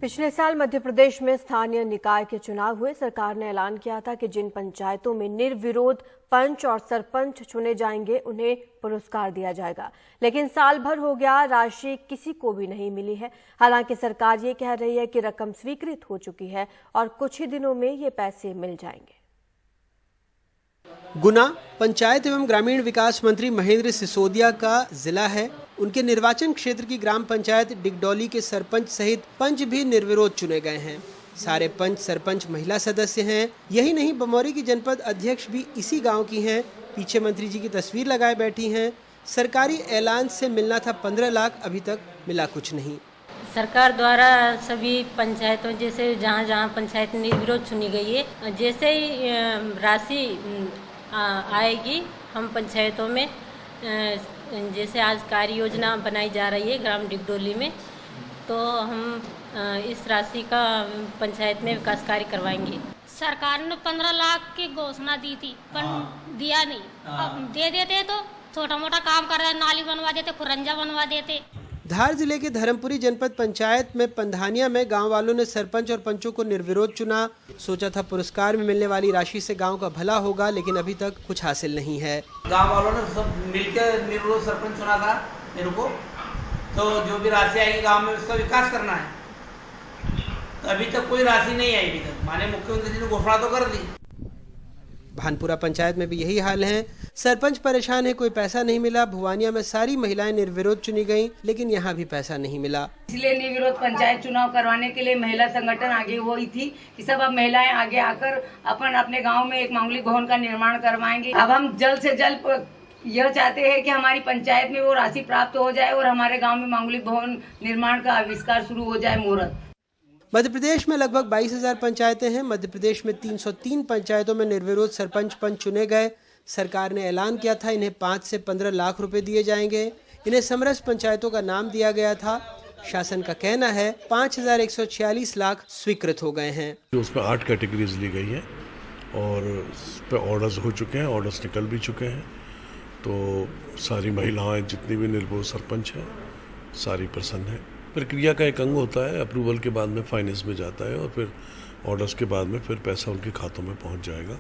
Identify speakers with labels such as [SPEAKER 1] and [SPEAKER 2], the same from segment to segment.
[SPEAKER 1] पिछले साल मध्य प्रदेश में स्थानीय निकाय के चुनाव हुए। सरकार ने ऐलान किया था कि जिन पंचायतों में निर्विरोध पंच और सरपंच चुने जाएंगे उन्हें पुरस्कार दिया जाएगा, लेकिन साल भर हो गया, राशि किसी को भी नहीं मिली है। हालांकि सरकार ये कह रही है कि रकम स्वीकृत हो चुकी है और कुछ ही दिनों में ये पैसे मिल जाएंगे।
[SPEAKER 2] गुना पंचायत एवं ग्रामीण विकास मंत्री महेंद्र सिसोदिया का जिला है। उनके निर्वाचन क्षेत्र की ग्राम पंचायत डिगडौली के सरपंच सहित पंच भी निर्विरोध चुने गए हैं। सारे पंच सरपंच महिला सदस्य हैं। यही नहीं, बमौरी की जनपद अध्यक्ष भी इसी गांव की हैं। पीछे मंत्री जी की तस्वीर लगाए बैठी हैं। सरकारी ऐलान से मिलना था 15 लाख, अभी तक मिला कुछ नहीं।
[SPEAKER 3] सरकार द्वारा सभी पंचायतों, जैसे जहाँ जहाँ पंचायत निर्विरोध चुनी गई है, जैसे ही राशि आएगी हम पंचायतों में, जैसे आज कार्य योजना बनाई जा रही है ग्राम डिगडोली में, तो हम इस राशि का पंचायत में विकास कार्य करवाएंगे।
[SPEAKER 4] सरकार ने 15 लाख की घोषणा दी थी, पर दिया नहीं। अब दे देते तो छोटा मोटा काम कर रहे, नाली बनवा देते, खुरंजा बनवा देते।
[SPEAKER 2] धार जिले के धर्मपुरी जनपद पंचायत में पंधानिया में गांव वालों ने सरपंच और पंचों को निर्विरोध चुना। सोचा था पुरस्कार में मिलने वाली राशि से गांव का भला होगा, लेकिन अभी तक कुछ हासिल नहीं है।
[SPEAKER 5] गांव वालों ने सब मिलकर निर्विरोध सरपंच चुना था मेरे को, तो जो भी राशि आएगी गांव में उसका विकास करना है। तो अभी तक कोई राशि नहीं आई। अभी तक माननीय मुख्यमंत्री जी ने घोषणा तो कर दी।
[SPEAKER 2] भानपुरा पंचायत में भी यही हाल है। सरपंच परेशान है, कोई पैसा नहीं मिला। भुवानिया में सारी महिलाएं निर्विरोध चुनी गईं, लेकिन यहाँ भी पैसा नहीं मिला।
[SPEAKER 6] इसलिए निर्विरोध पंचायत चुनाव करवाने के लिए महिला संगठन आगे हुई थी कि सब अब महिलाएं आगे आकर अपन अपने गांव में एक मांगलिक भवन का निर्माण करवाएंगे। अब हम जल्द से जल्द यह चाहते हैं कि हमारी पंचायत में वो राशि प्राप्त हो जाए और हमारे गाँव में मांगलिक भवन निर्माण का आविष्कार शुरू हो जाए, मुहूर्त।
[SPEAKER 2] मध्य प्रदेश में लगभग 22,000 पंचायतें हैं। मध्य प्रदेश में 303 पंचायतों में निर्विरोध सरपंच पंच चुने गए। सरकार ने ऐलान किया था इन्हें 5 से 15 लाख रुपए दिए जाएंगे। इन्हें समरस पंचायतों का नाम दिया गया था। शासन का कहना है 5,146 लाख स्वीकृत हो गए हैं।
[SPEAKER 7] उसमें 8 कैटेगरीज ली गई हैं और उस पर ऑर्डर्स हो चुके हैं, ऑर्डर्स निकल भी चुके हैं। तो सारी महिलाएं जितनी भी निर्विरोध सरपंच हैं सारी प्रसन्न हैं। प्रक्रिया का एक अंग होता है, अप्रूवल के बाद में फाइनेंस में जाता है और फिर ऑर्डर्स के बाद में फिर पैसा उनके खातों में पहुंच जाएगा।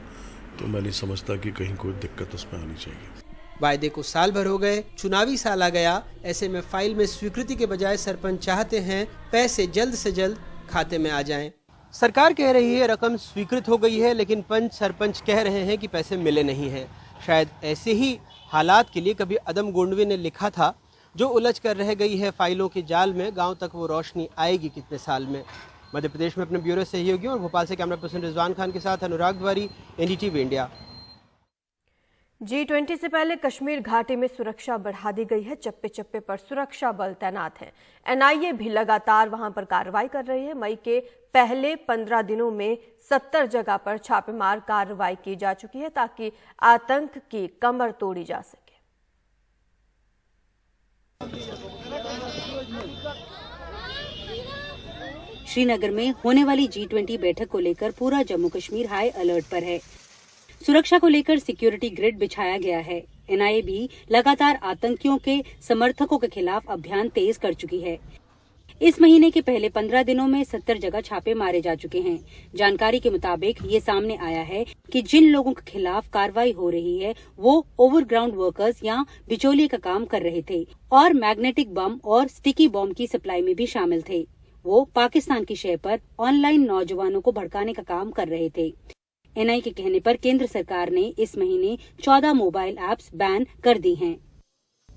[SPEAKER 7] तो मैं नहीं समझता कि कहीं कोई दिक्कत उसमें आनी चाहिए।
[SPEAKER 2] वायदे को साल भर हो गए, चुनावी साल आ गया। ऐसे में फाइल में स्वीकृति के बजाय सरपंच चाहते हैं पैसे जल्द से जल्द खाते में आ जाएं। सरकार कह रही है रकम स्वीकृत हो गई है, लेकिन पंच सरपंच कह रहे हैं कि पैसे मिले नहीं हैं। शायद ऐसे ही हालात के लिए कभी अदम गोंडवे ने लिखा था, जो उलझ कर रह गई है फाइलों के जाल में, गांव तक वो रोशनी आएगी कितने साल में। मध्य प्रदेश में अपने ब्यूरो सहयोगियों और भोपाल से कैमरा पर्सन रिजवान खान के साथ अनुराग द्वारी, NDTV इंडिया।
[SPEAKER 1] G20 से पहले कश्मीर घाटी में सुरक्षा बढ़ा दी गई है। चप्पे चप्पे पर सुरक्षा बल तैनात है। NIA भी लगातार वहां पर कार्रवाई कर रही है। मई के पहले 15 दिनों में 70 जगह पर छापेमार कार्रवाई की जा चुकी है, ताकि आतंक की कमर तोड़ी जा सके।
[SPEAKER 8] श्रीनगर में होने वाली G20 बैठक को लेकर पूरा जम्मू कश्मीर हाई अलर्ट पर है। सुरक्षा को लेकर सिक्योरिटी ग्रिड बिछाया गया है। NIA भी लगातार आतंकियों के समर्थकों के खिलाफ अभियान तेज कर चुकी है। इस महीने के पहले 15 दिनों में 70 जगह छापे मारे जा चुके हैं। जानकारी के मुताबिक ये सामने आया है कि जिन लोगों के खिलाफ कार्रवाई हो रही है वो ओवरग्राउंड वर्कर्स या बिचौलिए का काम कर रहे थे और मैग्नेटिक बम और स्टिकी बॉम्ब की सप्लाई में भी शामिल थे। वो पाकिस्तान की शय पर ऑनलाइन नौजवानों को भड़काने का काम कर रहे थे। NIA के कहने पर केंद्र सरकार ने इस महीने 14 मोबाइल ऐप्स बैन कर दी हैं।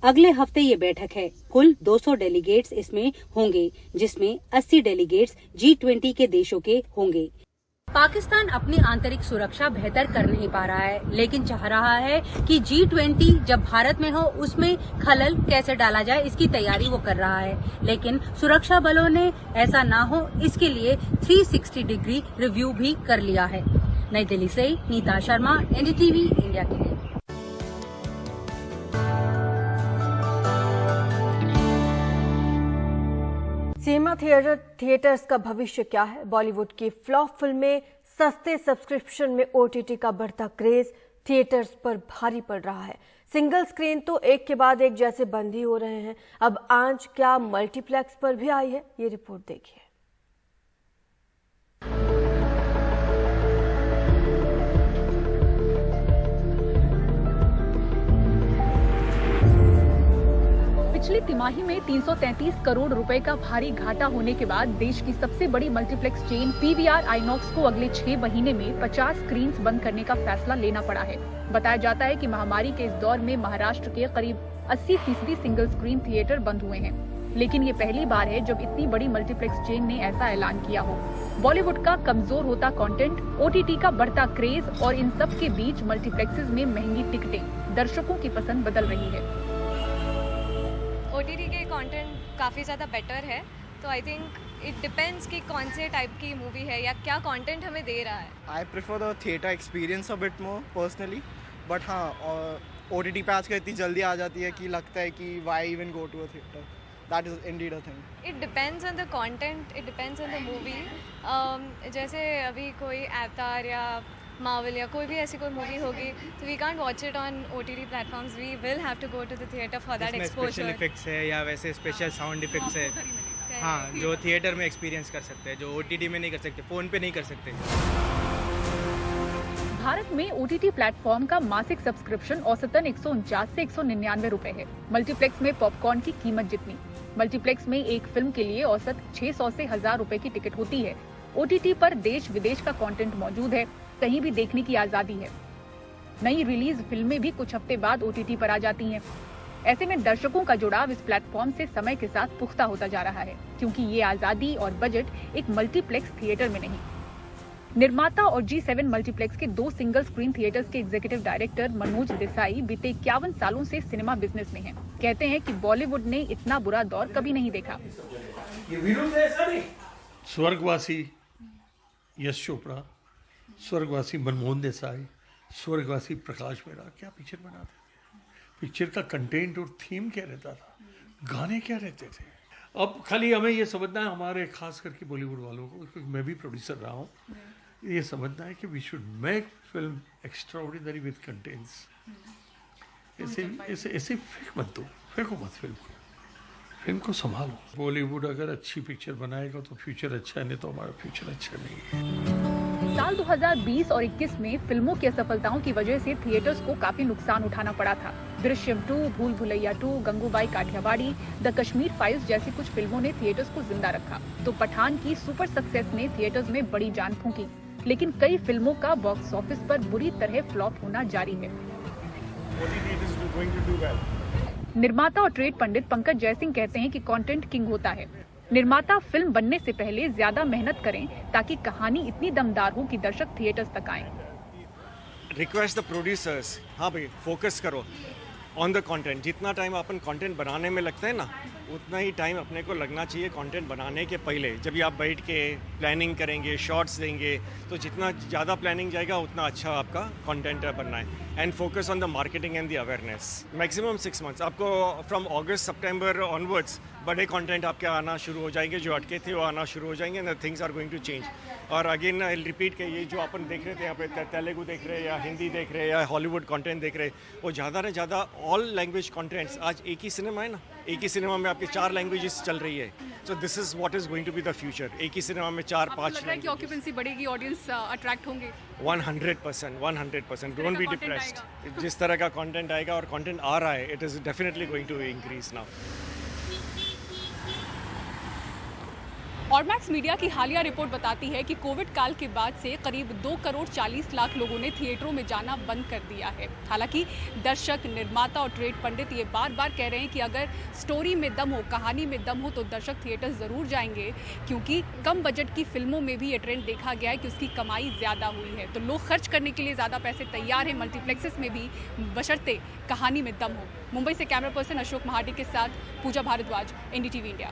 [SPEAKER 8] अगले हफ्ते ये बैठक है। कुल 200 डेलीगेट्स इसमें होंगे, जिसमें 80 डेलीगेट्स G20 के देशों के होंगे। पाकिस्तान अपनी आंतरिक सुरक्षा बेहतर कर नहीं पा रहा है, लेकिन चाह रहा है कि G20 जब भारत में हो उसमें खलल कैसे डाला जाए, इसकी तैयारी वो कर रहा है। लेकिन सुरक्षा बलों ने ऐसा ना हो, इसके लिए 360 डिग्री रिव्यू भी कर लिया है। नई दिल्ली से नीता शर्मा, NDTV इंडिया के लिए।
[SPEAKER 1] सिनेमा थिएटर्स का भविष्य क्या है? बॉलीवुड की फ्लॉप फिल्में, सस्ते सब्सक्रिप्शन में OTT का बढ़ता क्रेज थिएटर्स पर भारी पड़ रहा है। सिंगल स्क्रीन तो एक के बाद एक जैसे बंद ही हो रहे हैं। अब आंच क्या मल्टीप्लेक्स पर भी आई है? ये रिपोर्ट देखिए।
[SPEAKER 9] पिछली तिमाही में 333 करोड़ रुपए का भारी घाटा होने के बाद देश की सबसे बड़ी मल्टीप्लेक्स चेन पीवीआर आइनॉक्स को अगले 6 महीने में 50 स्क्रीन्स बंद करने का फैसला लेना पड़ा है। बताया जाता है कि महामारी के इस दौर में महाराष्ट्र के करीब 80% सिंगल स्क्रीन थिएटर बंद हुए हैं, लेकिन ये पहली बार है जब इतनी बड़ी मल्टीप्लेक्स चेन ने ऐसा ऐलान किया हो। बॉलीवुड का कमजोर होता कंटेंट, ओटीटी का बढ़ता क्रेज और इन सब के बीच मल्टीप्लेक्सेस में महंगी टिकटें दर्शकों की पसंद बदल रही है।
[SPEAKER 10] ओटीटी के कंटेंट काफ़ी ज़्यादा बेटर है, तो आई थिंक इट डिपेंड्स कि कौन से टाइप की मूवी है या क्या कंटेंट हमें दे रहा है।
[SPEAKER 11] I prefer the theatre experience a bit more personally, but हाँ ओटीटी पे आजकल इतनी जल्दी आ जाती है कि लगता है कि why even go to a theatre. That is indeed a thing.
[SPEAKER 10] It depends on the content, it depends on the movie. जैसे अभी कोई अवतार या मार्वल या कोई भी ऐसी कोई मूवी होगी तो we can't watch it on OTT platforms. We will have to go to the theater for that exposure.
[SPEAKER 12] Special effects है या वैसे स्पेशल साउंड इफेक्ट्स है, हाँ, जो थिएटर में एक्सपीरियंस कर सकते हैं, जो OTT में नहीं कर सकते, फ़ोन पे नहीं कर सकते।
[SPEAKER 9] भारत में ओटीटी प्लेटफॉर्म का मासिक सब्सक्रिप्शन औसतन 149 से 199 रुपए है। मल्टीप्लेक्स में पॉपकॉर्न की कीमत जितनी। मल्टीप्लेक्स में एक फिल्म के लिए औसत 600 से 1000 रुपए की टिकट होती है। ओटीटी पर देश विदेश का कंटेंट मौजूद है, कहीं भी देखने की आजादी है। नई रिलीज फिल्में भी कुछ हफ्ते बाद ओटीटी पर आ जाती हैं। ऐसे में दर्शकों का जुड़ाव इस प्लेटफॉर्म से समय के साथ पुख्ता होता जा रहा है, क्योंकि ये आजादी और बजट एक मल्टीप्लेक्स थिएटर में नहीं। निर्माता और G7 मल्टीप्लेक्स के 2 सिंगल स्क्रीन थिएटर्स के एग्जीक्यूटिव डायरेक्टर मनोज देसाई बीते 51 सालों से सिनेमा बिजनेस में हैं। कहते हैं कि बॉलीवुड ने इतना बुरा दौर कभी नहीं देखा।
[SPEAKER 13] स्वर्गवासी यश चोपड़ा, स्वर्गवासी मनमोहन देसाई, स्वर्गवासी प्रकाश मेहरा क्या पिक्चर बनाते थे। पिक्चर का कंटेंट और थीम क्या रहता था, गाने क्या रहते थे। अब खाली हमें ये समझना है, हमारे खास करके बॉलीवुड वालों को, क्योंकि मैं भी प्रोड्यूसर रहा हूँ, ये समझना है कि we should make film extraordinary with contents. ऐसे फेंको मत फिल्म को संभालो। बॉलीवुड अगर अच्छी पिक्चर बनाएगा तो फ्यूचर अच्छा है, नहीं तो हमारा फ्यूचर अच्छा नहीं है।
[SPEAKER 9] साल 2020 और 21 में फिल्मों की असफलताओं की वजह से थिएटर्स को काफी नुकसान उठाना पड़ा था। दृश्यम 2, भूल भुलैया 2, गंगूबाई काठियावाड़ी, द कश्मीर फाइल्स जैसी कुछ फिल्मों ने थिएटर्स को जिंदा रखा, तो पठान की सुपर सक्सेस ने थिएटर्स में बड़ी जान फूंकी। लेकिन कई फिल्मों का बॉक्स ऑफिस पर बुरी तरह फ्लॉप होना जारी है। निर्माता और ट्रेड पंडित पंकज जयसिंह कहते हैं कि कंटेंट किंग होता है। निर्माता फिल्म बनने से पहले ज्यादा मेहनत करें ताकि कहानी इतनी दमदार हो कि दर्शक थिएटर्स तक आएं।
[SPEAKER 11] रिक्वेस्ट द प्रोड्यूसर्स, हाँ भाई फोकस करो ऑन द कंटेंट। जितना टाइम अपन कंटेंट बनाने में लगता है ना, उतना ही टाइम अपने को लगना चाहिए कंटेंट बनाने के पहले। जब भी आप बैठ के प्लानिंग करेंगे, शॉर्ट्स देंगे, तो जितना ज़्यादा प्लानिंग जाएगा उतना अच्छा आपका कंटेंट बनना है। And focus on the marketing and the awareness. Maximum 6 months आपको फ्रॉम अगस्त सितंबर ऑनवर्ड्स बड़े कंटेंट आपके आना शुरू हो जाएंगे, जो अटके थे वो आना शुरू हो जाएंगे and things are going to change. और अगेन आई रिपीट के ये जो अपन देख रहे थे यहाँ पे, तेलुगु देख रहे हैं या हिंदी देख रहे हैं या हॉलीवुड कंटेंट देख रहे हैं, वो ज़्यादा से ज़्यादा ऑल लैंग्वेज कंटेंट्स। आज एक ही सिनेमा है ना, एक ही सिनेमा में आपकी 4 लैंग्वेजेस चल रही है। So this is what is going to be the future. एक ही सिनेमा में 4-5
[SPEAKER 9] की ऑक्यूपेंसी बढ़ेगी, ऑडियंस अट्रैक्ट होंगे।
[SPEAKER 11] 100%। Don't be depressed. जिस तरह का कंटेंट आएगा और कंटेंट आ रहा है, it is definitely going to increase now.
[SPEAKER 9] Audmax media की हालिया रिपोर्ट बताती है कि कोविड काल के बाद से करीब 2 करोड़ 40 लाख लोगों ने थिएटरों में जाना बंद कर दिया है। हालांकि दर्शक, निर्माता और ट्रेड पंडित ये बार-बार कह रहे हैं कि अगर स्टोरी में दम हो, कहानी में दम हो, तो दर्शक थिएटर ज़रूर जाएंगे, क्योंकि कम बजट की फिल्मों में भी ये ट्रेंड देखा गया है कि उसकी कमाई ज़्यादा हुई है। तो लोग खर्च करने के लिए ज़्यादा पैसे तैयार हैं मल्टीप्लेक्सेस में भी, बशर्ते कहानी में दम हो। मुंबई से कैमरा पर्सन अशोक महाटी के साथ पूजा भारद्वाज, NDTV इंडिया।